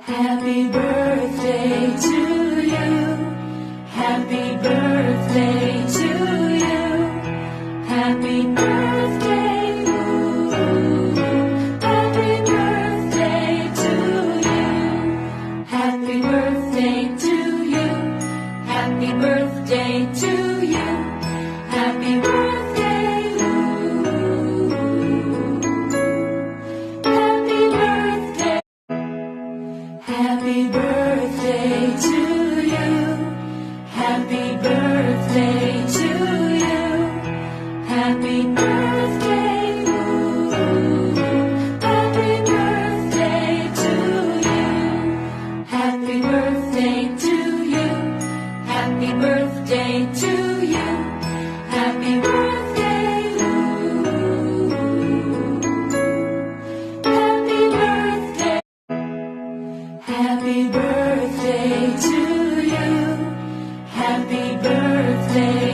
Happy birthday to you. Happy birthday to you. Happy birthday. Ooh. Happy birthday to you. Happy birthday to you. Happy birthday to you. Happy birthday. Ooh. Happy birthday. Happy birthday to you. Happy birthday to you. Happy birthday. Ooh. Happy birthday to you. Happy birthday to you. Happy birthday to you. Happy birthday. Ooh. Happy birthday. Happy birthday to you. Happy birthday.